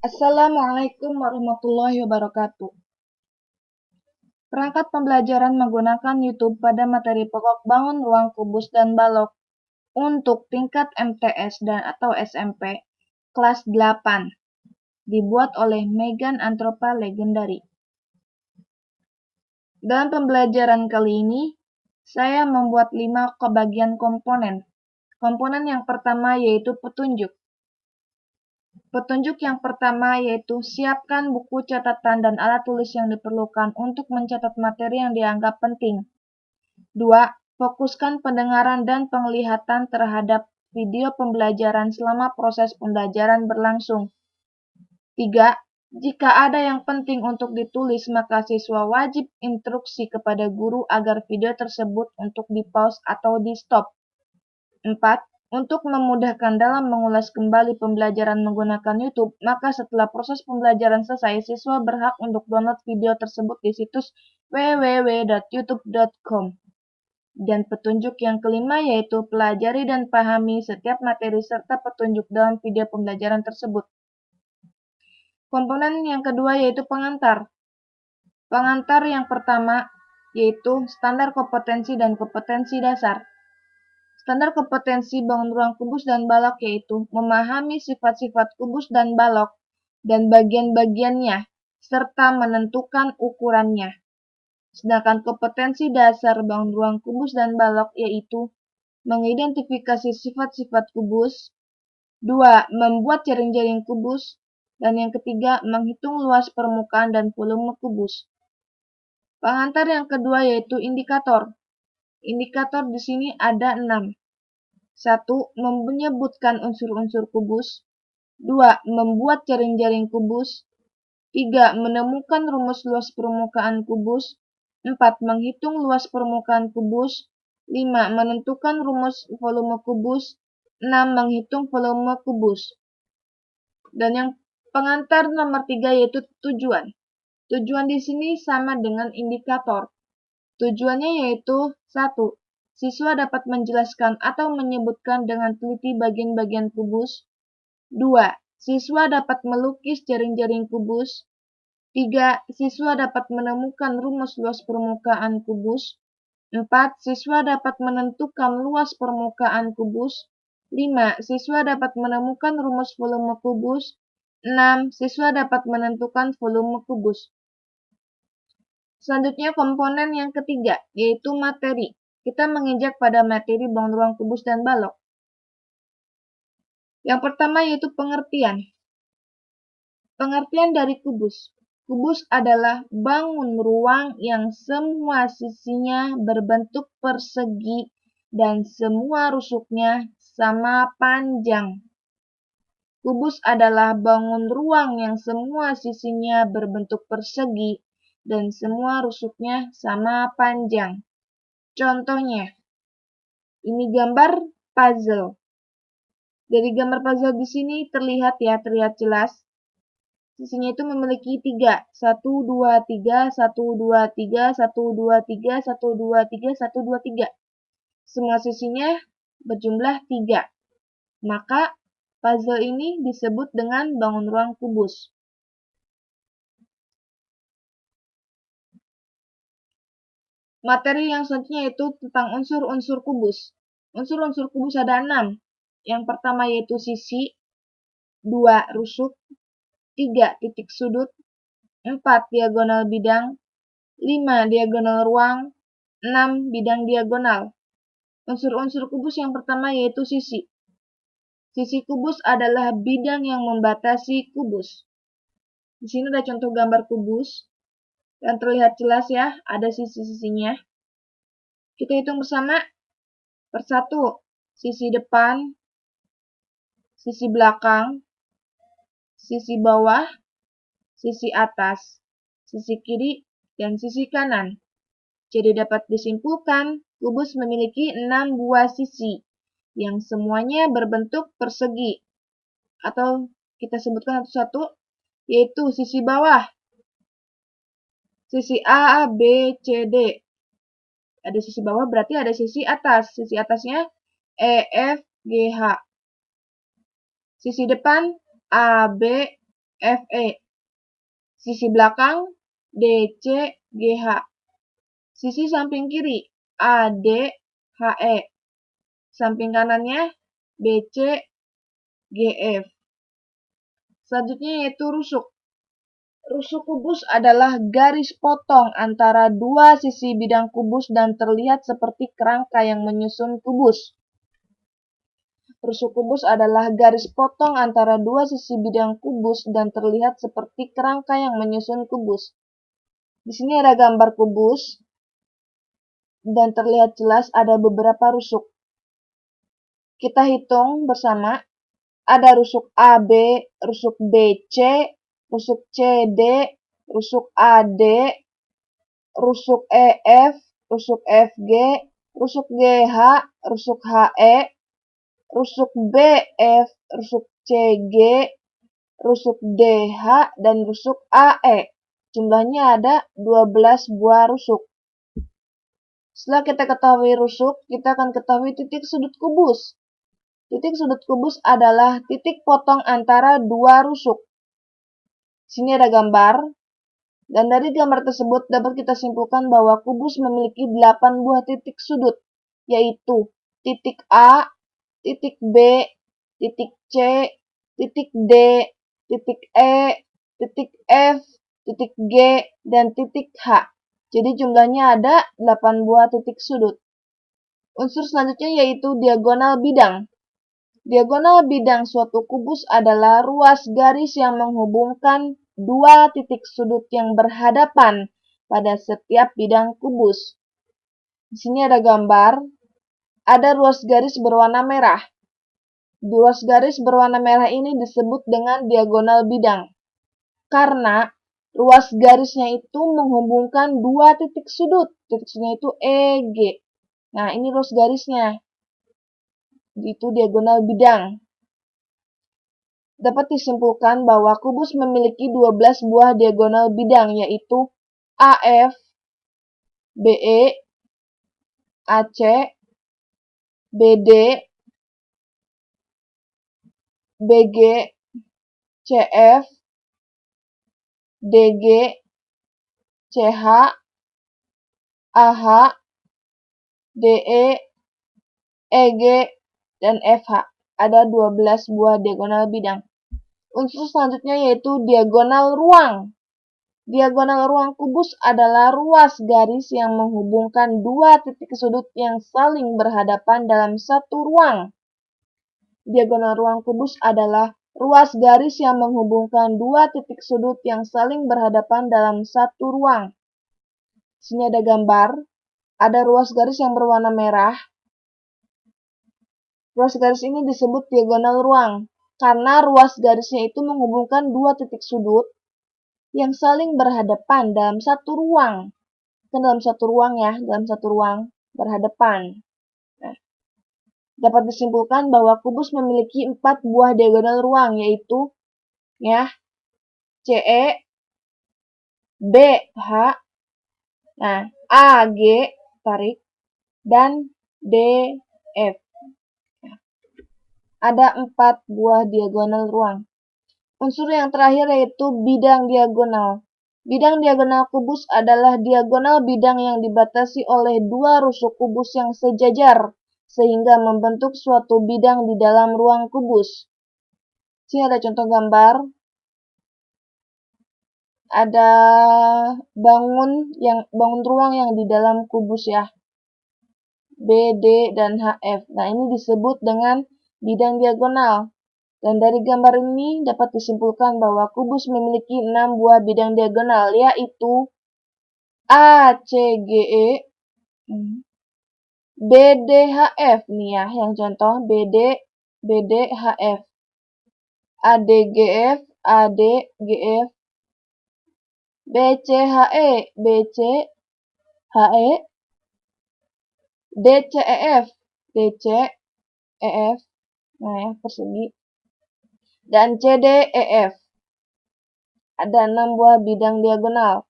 Assalamualaikum warahmatullahi wabarakatuh. Perangkat pembelajaran menggunakan YouTube pada materi pokok bangun ruang kubus dan balok untuk tingkat MTS dan atau SMP kelas 8 dibuat oleh Megan Antropa Legendary. Dalam pembelajaran kali ini, saya membuat 5 bagian komponen. Komponen yang pertama yaitu petunjuk. Petunjuk yang pertama yaitu siapkan buku catatan dan alat tulis yang diperlukan untuk mencatat materi yang dianggap penting. 2. Fokuskan pendengaran dan penglihatan terhadap video pembelajaran selama proses pembelajaran berlangsung. 3. Jika ada yang penting untuk ditulis, maka siswa wajib instruksi kepada guru agar video tersebut untuk di-pause atau di-stop. 4. Untuk memudahkan dalam mengulas kembali pembelajaran menggunakan YouTube, maka setelah proses pembelajaran selesai, siswa berhak untuk download video tersebut di situs www.youtube.com. Dan petunjuk yang kelima yaitu pelajari dan pahami setiap materi serta petunjuk dalam video pembelajaran tersebut. Komponen yang kedua yaitu pengantar. Pengantar yang pertama yaitu standar kompetensi dan kompetensi dasar. Standar kompetensi bangun ruang kubus dan balok yaitu memahami sifat-sifat kubus dan balok dan bagian-bagiannya, serta menentukan ukurannya. Sedangkan kompetensi dasar bangun ruang kubus dan balok yaitu mengidentifikasi sifat-sifat kubus, 2. Membuat jaring-jaring kubus, dan yang ketiga, menghitung luas permukaan dan volume kubus. Pengantar yang kedua yaitu indikator. Indikator di sini ada 6. 1. Menyebutkan unsur-unsur kubus. 2. Membuat jaring-jaring kubus. 3. Menemukan rumus luas permukaan kubus. 4. Menghitung luas permukaan kubus. 5. Menentukan rumus volume kubus. 6. Menghitung volume kubus. Dan yang pengantar nomor 3 yaitu tujuan. Tujuan di sini sama dengan indikator. Tujuannya yaitu 1. Siswa dapat menjelaskan atau menyebutkan dengan teliti bagian-bagian kubus. 2. Siswa dapat melukis jaring-jaring kubus. 3. Siswa dapat menemukan rumus luas permukaan kubus. 4. Siswa dapat menentukan luas permukaan kubus. 5. Siswa dapat menemukan rumus volume kubus. 6. Siswa dapat menentukan volume kubus. Selanjutnya komponen yang ketiga, yaitu materi. Kita menginjak pada materi bangun ruang kubus dan balok. Yang pertama yaitu pengertian. Pengertian dari kubus. Kubus adalah bangun ruang yang semua sisinya berbentuk persegi dan semua rusuknya sama panjang. Kubus adalah bangun ruang yang semua sisinya berbentuk persegi dan semua rusuknya sama panjang. Contohnya, ini gambar puzzle. Dari gambar puzzle di sini terlihat jelas. Sisinya itu memiliki 3. 1, 2, 3, 1, 2, 3, 1, 2, 3, 1, 2, 3, 1, 2, 3. Semua sisinya berjumlah 3. Maka puzzle ini disebut dengan bangun ruang kubus. Materi yang selanjutnya yaitu tentang unsur-unsur kubus. Unsur-unsur kubus ada 6. Yang pertama yaitu sisi, 2 rusuk, 3 titik sudut, 4 diagonal bidang, 5 diagonal ruang, 6 bidang diagonal. Unsur-unsur kubus yang pertama yaitu sisi. Sisi kubus adalah bidang yang membatasi kubus. Di sini ada contoh gambar kubus. Dan terlihat jelas ya, ada sisi-sisinya. Kita hitung bersama. Persatu, sisi depan, sisi belakang, sisi bawah, sisi atas, sisi kiri, dan sisi kanan. Jadi dapat disimpulkan, kubus memiliki 6 buah sisi, yang semuanya berbentuk persegi. Atau kita sebutkan satu-satu, yaitu sisi bawah. Sisi A, B, C, D. Ada sisi bawah berarti ada sisi atas. Sisi atasnya E, F, G, H. Sisi depan A, B, FE. Sisi belakang DC, GH. Sisi samping kiri AD, HE. Samping kanannya BC, GF. Selanjutnya yaitu rusuk. Rusuk kubus adalah garis potong antara dua sisi bidang kubus dan terlihat seperti kerangka yang menyusun kubus. Rusuk kubus adalah garis potong antara dua sisi bidang kubus dan terlihat seperti kerangka yang menyusun kubus. Di sini ada gambar kubus dan terlihat jelas ada beberapa rusuk. Kita hitung bersama. Ada rusuk AB, rusuk BC, rusuk CD, rusuk AD, rusuk EF, rusuk FG, rusuk GH, rusuk HE, rusuk BF, rusuk CG, rusuk DH, dan rusuk AE. Jumlahnya ada 12 buah rusuk. Setelah kita ketahui rusuk, kita akan ketahui titik sudut kubus. Titik sudut kubus adalah titik potong antara dua rusuk. Sini ada gambar, dan dari gambar tersebut dapat kita simpulkan bahwa kubus memiliki 8 buah titik sudut, yaitu titik A, titik B, titik C, titik D, titik E, titik F, titik G, dan titik H. Jadi jumlahnya ada 8 buah titik sudut. Unsur selanjutnya yaitu diagonal bidang. Diagonal bidang suatu kubus adalah ruas garis yang menghubungkan dua titik sudut yang berhadapan pada setiap bidang kubus. Di sini ada gambar, ada ruas garis berwarna merah. Ruas garis berwarna merah ini disebut dengan diagonal bidang, karena ruas garisnya itu menghubungkan dua titik sudut. Titik sudutnya itu EG. Nah, ini ruas garisnya. Itu diagonal bidang. Dapat disimpulkan bahwa kubus memiliki 12 buah diagonal bidang, yaitu AF, BE, AC, BD, BG, CF, DG, CH, AH, DE, EG, dan FH. Ada 12 buah diagonal bidang. Unsur selanjutnya yaitu diagonal ruang. Diagonal ruang kubus adalah ruas garis yang menghubungkan dua titik sudut yang saling berhadapan dalam satu ruang. Diagonal ruang kubus adalah ruas garis yang menghubungkan dua titik sudut yang saling berhadapan dalam satu ruang. Sini ada gambar, ada ruas garis yang berwarna merah. Ruas garis ini disebut diagonal ruang, karena ruas garisnya itu menghubungkan dua titik sudut yang saling berhadapan dalam satu ruang. Kan dalam satu ruang ya, dalam satu ruang berhadapan. Nah, dapat disimpulkan bahwa kubus memiliki 4 buah diagonal ruang, yaitu ya CE, BH, nah AG tarik, dan DF. Ada 4 buah diagonal ruang. Unsur yang terakhir yaitu bidang diagonal. Bidang diagonal kubus adalah diagonal bidang yang dibatasi oleh dua rusuk kubus yang sejajar, sehingga membentuk suatu bidang di dalam ruang kubus. Sini ada contoh gambar. Ada bangun ruang yang di dalam kubus ya. B, D, dan HF. Nah, ini disebut dengan bidang diagonal. Dan dari gambar ini dapat disimpulkan bahwa kubus memiliki 6 buah bidang diagonal, yaitu ACGE, BDHF, nih ya, yang contoh BDHF, ADGF, ADGF, BCHE, BCHE, DCEF, DCEF, nah ya, persegi, dan CDEF. Ada 6 buah bidang diagonal.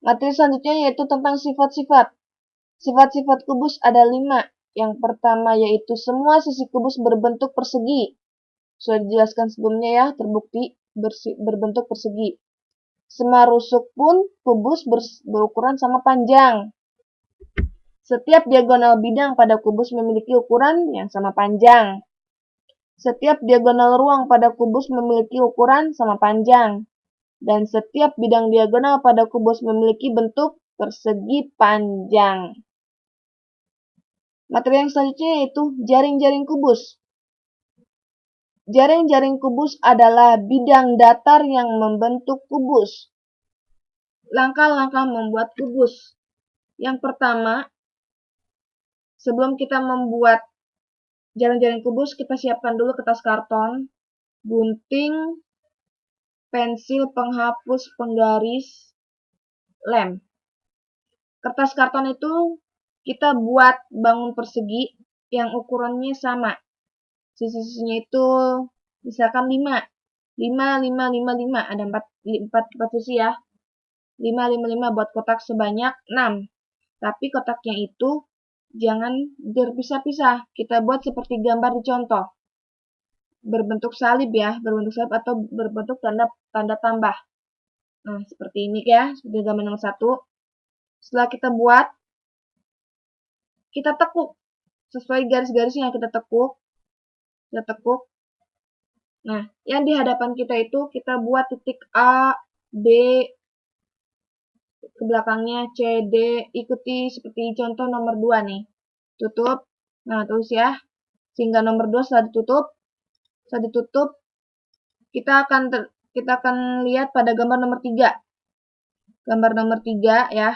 Materi selanjutnya yaitu tentang sifat-sifat. Sifat-sifat kubus ada 5. Yang pertama yaitu semua sisi kubus berbentuk persegi. Sudah dijelaskan sebelumnya ya, terbukti berbentuk persegi. Semarusuk pun kubus berukuran sama panjang. Setiap diagonal bidang pada kubus memiliki ukuran yang sama panjang. Setiap diagonal ruang pada kubus memiliki ukuran sama panjang. Dan setiap bidang diagonal pada kubus memiliki bentuk persegi panjang. Materi yang selanjutnya yaitu jaring-jaring kubus. Jaring-jaring kubus adalah bidang datar yang membentuk kubus. Langkah-langkah membuat kubus. Yang pertama, sebelum kita membuat jaring-jaring kubus, kita siapkan dulu kertas karton, gunting, pensil penghapus penggaris, lem. Kertas karton itu kita buat bangun persegi yang ukurannya sama. Sisi-sisinya itu misalkan 5, 5, 5, 5, 5. Ada 4 sisi ya. 5, 5, 5 buat kotak sebanyak 6. Tapi kotaknya itu jangan berpisah-pisah. Kita buat seperti gambar di contoh. Berbentuk salib ya, berbentuk salib atau berbentuk tanda tambah. Nah, seperti ini ya, seperti gambar nomor 1. Setelah kita buat, kita tekuk. Sesuai garis-garisnya kita tekuk. Kita tekuk. Nah, yang di hadapan kita itu kita buat titik A, B, ke belakangnya C, D, ikuti seperti contoh nomor 2 nih. Tutup. Nah, terus ya. Sehingga nomor 2 setelah ditutup, kita akan lihat pada gambar nomor 3. Gambar nomor 3 ya.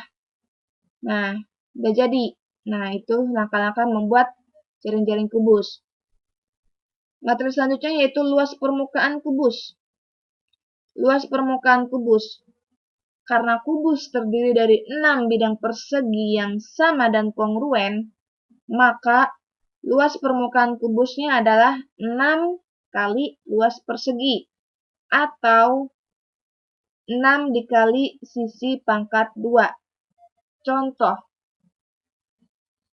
Nah, udah jadi. Nah, itu langkah-langkah membuat jaring-jaring kubus. Materi selanjutnya yaitu luas permukaan kubus. Luas permukaan kubus. Karena kubus terdiri dari 6 bidang persegi yang sama dan kongruen, maka luas permukaan kubusnya adalah 6 kali luas persegi, atau 6 dikali sisi pangkat 2.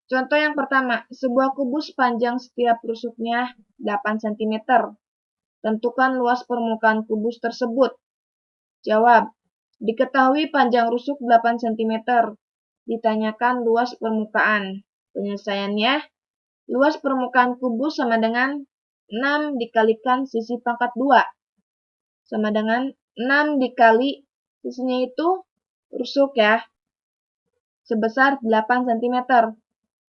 Contoh yang pertama, sebuah kubus panjang setiap rusuknya 8 cm. Tentukan luas permukaan kubus tersebut. Jawab, diketahui panjang rusuk 8 cm. Ditanyakan luas permukaan. Penyelesaiannya, luas permukaan kubus sama dengan 6 dikalikan sisi pangkat 2. Sama dengan 6 dikali sisinya itu rusuk ya. Sebesar 8 cm.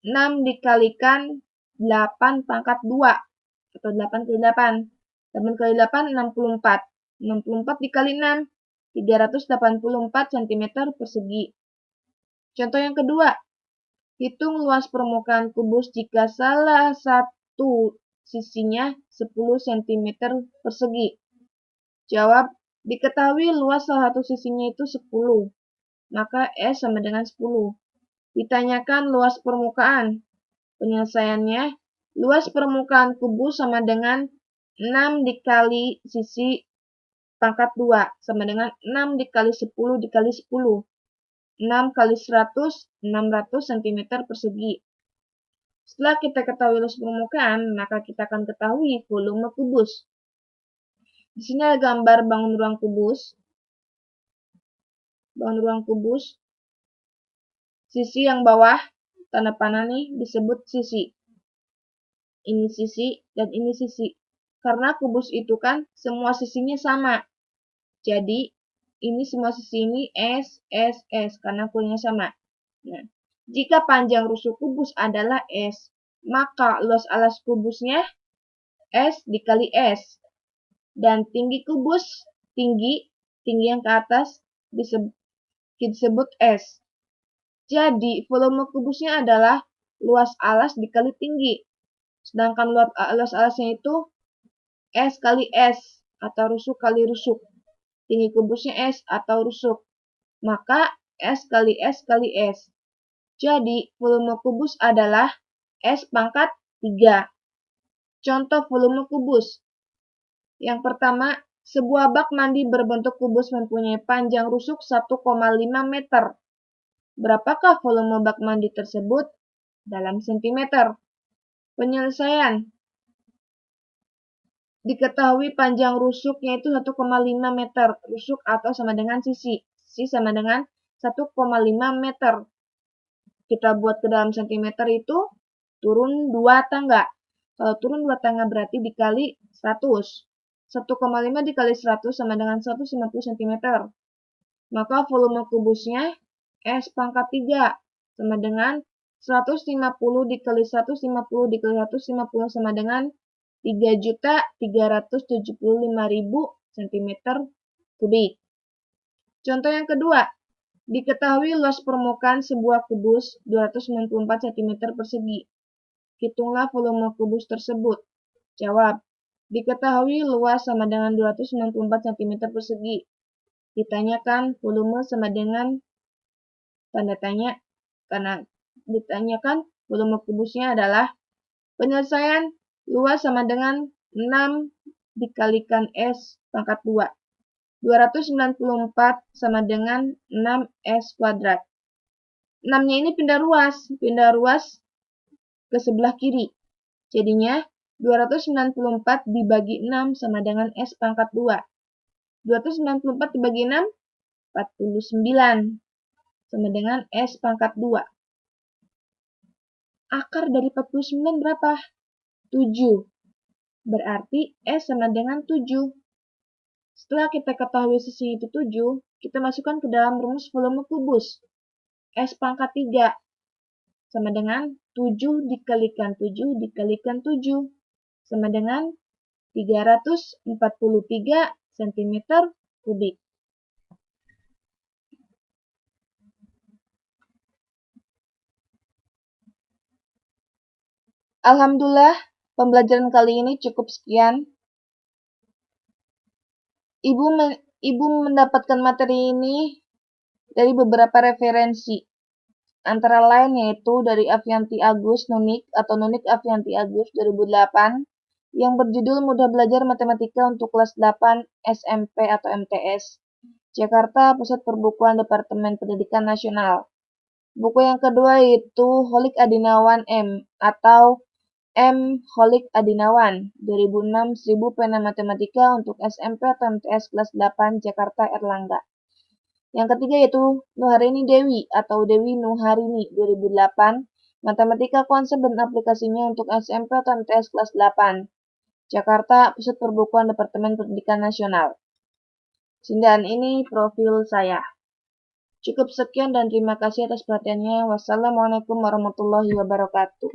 6 dikalikan 8 pangkat 2. Atau 8 kali 8. 8 kali 8, 64. 64 dikali 6, 384 cm persegi. Contoh yang kedua, hitung luas permukaan kubus jika salah satu sisinya 10 cm persegi. Jawab, diketahui luas salah satu sisinya itu 10, maka S sama dengan 10. Ditanyakan luas permukaan. Penyelesaiannya, luas permukaan kubus sama dengan 6 dikali sisi pangkat 2, sama dengan 6 dikali 10 dikali 10. 6 kali 100, 600 cm persegi. Setelah kita ketahui luas permukaan, maka kita akan ketahui volume kubus. Di sini ada gambar bangun ruang kubus. Bangun ruang kubus. Sisi yang bawah, tanda panah nih, disebut sisi. Ini sisi dan ini sisi. Karena kubus itu kan semua sisinya sama. Jadi, ini semua sisi ini S, S, S. Karena ukurannya sama. Nah, jika panjang rusuk kubus adalah S, maka luas alas kubusnya S dikali S. Dan tinggi kubus, tinggi yang ke atas disebut S. Jadi, volume kubusnya adalah luas alas dikali tinggi. Sedangkan luas alasnya itu S kali S, atau rusuk kali rusuk. Tinggi kubusnya S atau rusuk. Maka S kali S kali S. Jadi, volume kubus adalah S pangkat 3. Contoh volume kubus. Yang pertama, sebuah bak mandi berbentuk kubus mempunyai panjang rusuk 1,5 meter. Berapakah volume bak mandi tersebut dalam sentimeter? Penyelesaian. Diketahui panjang rusuknya itu 1,5 meter. Rusuk atau sama dengan sisi. Sisi sama dengan 1,5 meter. Kita buat ke dalam sentimeter itu turun 2 tangga. Kalau turun 2 tangga berarti dikali 100. 1,5 dikali 100 sama dengan 150 cm. Maka volume kubusnya S pangkat 3 sama dengan 150 dikali 150 dikali 150 sama dengan 3.375.000 cm kubik. Contoh yang kedua, diketahui luas permukaan sebuah kubus 294 cm persegi. Hitunglah volume kubus tersebut. Jawab, diketahui luas sama dengan 294 cm persegi. Ditanyakan volume sama dengan tanda tanya, karena ditanyakan volume kubusnya adalah penyelesaian luas sama dengan 6 dikalikan S pangkat 2. 294 sama dengan 6S kuadrat. 6-nya ini pindah ruas ke sebelah kiri. Jadinya 294 dibagi 6 sama dengan S pangkat 2. 294 dibagi 6, 49. Sama dengan S pangkat 2. Akar dari 49 berapa? 7. Berarti S sama dengan 7. Setelah kita ketahui sisi itu 7, kita masukkan ke dalam rumus volume kubus. S pangkat 3 sama dengan 7 dikalikan 7 dikalikan 7 sama dengan 343 cm kubik. Alhamdulillah, pembelajaran kali ini cukup sekian. Ibu mendapatkan materi ini dari beberapa referensi, antara lain yaitu dari Avianti Agus Nunik atau Nunik Avianti Agus 2008 yang berjudul Mudah Belajar Matematika untuk Kelas 8 SMP atau MTS, Jakarta, Pusat Perbukuan Departemen Pendidikan Nasional. Buku yang kedua yaitu Holik Adinawan M atau M. Holik Adinawan, 2006, 1000 Pena Matematika untuk SMP atau MTS kelas 8 Jakarta Erlangga. Yang ketiga yaitu Nuharini Dewi atau Dewi Nuharini, 2008, Matematika Konsep dan Aplikasinya untuk SMP atau MTS kelas 8 Jakarta, Pusat Perbukuan Departemen Pendidikan Nasional. Sekian ini profil saya. Cukup sekian dan terima kasih atas perhatiannya. Wassalamualaikum warahmatullahi wabarakatuh.